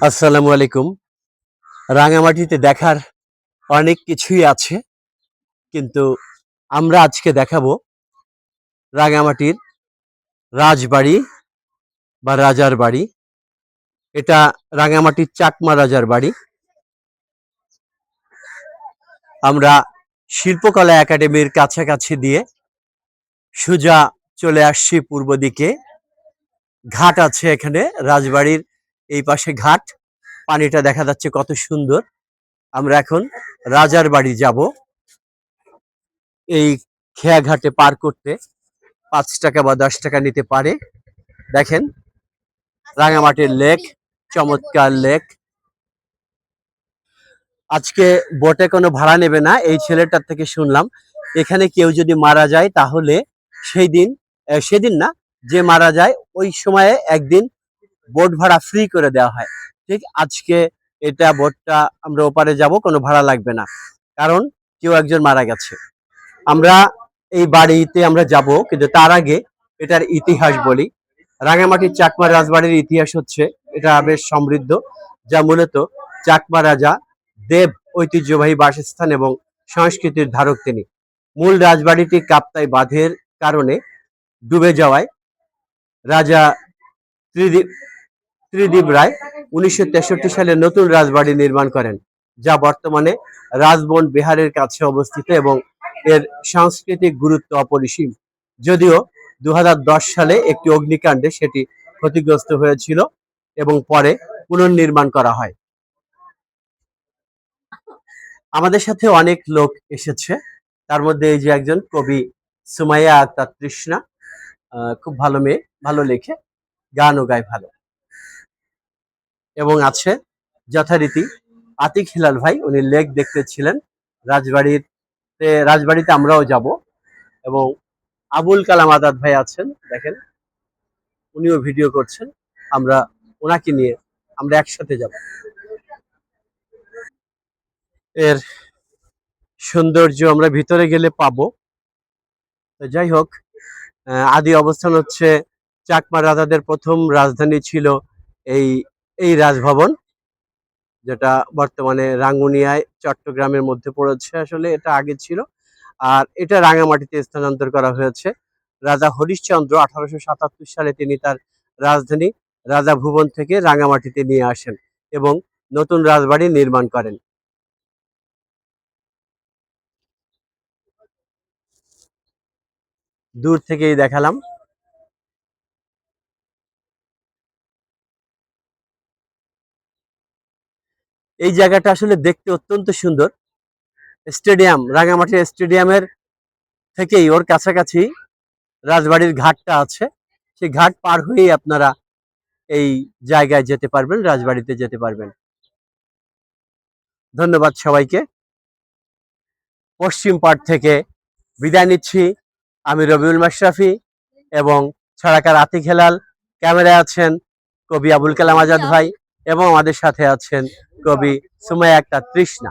আসসালামু আলাইকুম। রাঙামাটিতে দেখার অনেক কিছুই আছে, কিন্তু আমরা আজকে দেখাবো রাঙামাটির রাজবাড়ি বা রাজার বাড়ি। এটা রাঙামাটির চাকমা রাজার বাড়ি। আমরা শিল্পকলা একাডেমির কাছাকাছি দিয়ে সোজা চলে আসছি পূর্ব দিকে। ঘাট আছে এখানে, রাজবাড়ির এই পাশে ঘাট, পানিটা দেখা যাচ্ছে কত সুন্দর। আমরা এখন রাজার বাড়ি যাব। এই খেয়াঘাটে পার করতে 5 টাকা বা 10 টাকা নিতে পারে। দেখেন রাঙামাটির লেক, চমৎকার লেক। আজকে বোটে কোনো ভাড়া নেবে না, এই ছেলেটার থেকে শুনলাম। এখানে কেউ যদি মারা যায় তাহলে সেই দিন, সেদিন না, যে মারা যায় ওই সময়ে একদিন বোট ভাড়া ফ্রি করে দেওয়া হয়। ঠিক আজকে এটা বোটটা আমরা ওপারে যাব, কোনো ভাড়া লাগবে না, কারণ কেউ একজন মারা গেছে। আমরা এই বাড়িতে আমরা যাব, কিন্তু তার আগে এটার ইতিহাস বলি। রাঙামাটির চাকমা রাজবাড়ির ইতিহাস হচ্ছে, এটা বেশ সমৃদ্ধ, যা মূলত চাকমা রাজা দেব ঐতিহ্যবাহী বাসস্থান এবং সংস্কৃতির ধারক তিনি। মূল রাজবাড়িটি কাপ্তাই বাঁধের কারণে ডুবে যাওয়ায় রাজা ত্রিদিব ত্রিদিব রায় 1963 সালে নতুন রাজবাড়ি নির্মাণ করেন, যা বর্তমানে রাজবন বিহারের কাছে অবস্থিত এবং এর সাংস্কৃতিক গুরুত্ব অপরিসীম। যদিও 2010 সালে একটি অগ্নিকাণ্ডে সেটি ক্ষতিগ্রস্ত হয়েছিল এবং পরে পুনর্নির্মাণ করা হয়। আমাদের সাথে অনেক লোক এসেছে, তার মধ্যে এই যে একজন কবি সুমাইয়া আক্তার তৃষ্ণা, খুব ভালো মেয়ে, ভালো লেখে, গানও গায় ভালো। এবং আছে যথারীতি আতিক হিলাল ভাই, উনি লেক দেখতে ছিলেন রাজবাড়িতে আমরাও যাব। এবং আবুল কালাম আজাদ ভাই আছেন, দেখেন উনিও ভিডিও করছেন। আমরা ওনাকে নিয়ে আমরা একসাথে যাব। এর সৌন্দর্য আমরা ভিতরে গেলে পাবো। যাই হোক, আদি অবস্থান হচ্ছে চাকমা রাজাদের প্রথম রাজধানী ছিল এই এই রাজভবন, যেটা বর্তমানে রাঙ্গুনিয়ায় চট্টগ্রামের মধ্যে পড়েছে। আসলে এটা আগে ছিল, আর এটা রাঙামাটিতে স্থানান্তর করা হয়েছে। রাজা হরিশ্চন্দ্র 1877 সালে তিনি তার রাজধানী রাজা ভুবন থেকে রাঙামাটিতে নিয়ে আসেন এবং নতুন রাজবাড়ি নির্মাণ করেন। দূর থেকেই দেখালাম। এই জায়গাটা আসলে দেখতে অত্যন্ত সুন্দর। স্টেডিয়াম, রাঙামাটির স্টেডিয়ামের থেকেই ওর কাছাকাছি রাজবাড়ির ঘাটটা আছে। সেই ঘাট পার হয়েই আপনারা এই জায়গায় যেতে পারবেন, রাজবাড়িতে যেতে পারবেন। ধন্যবাদ সবাইকে। পশ্চিম পাড় থেকে বিদায় নিচ্ছি। আমি রবিউল মাশরাফি এবং ছড়াকার আতিক হেলাল। ক্যামেরায় আছেন কবি আবুল কালাম আজাদ ভাই এবং আমাদের সাথে আছেন কবি সুমাইয়া আক্তার তৃষ্ণা।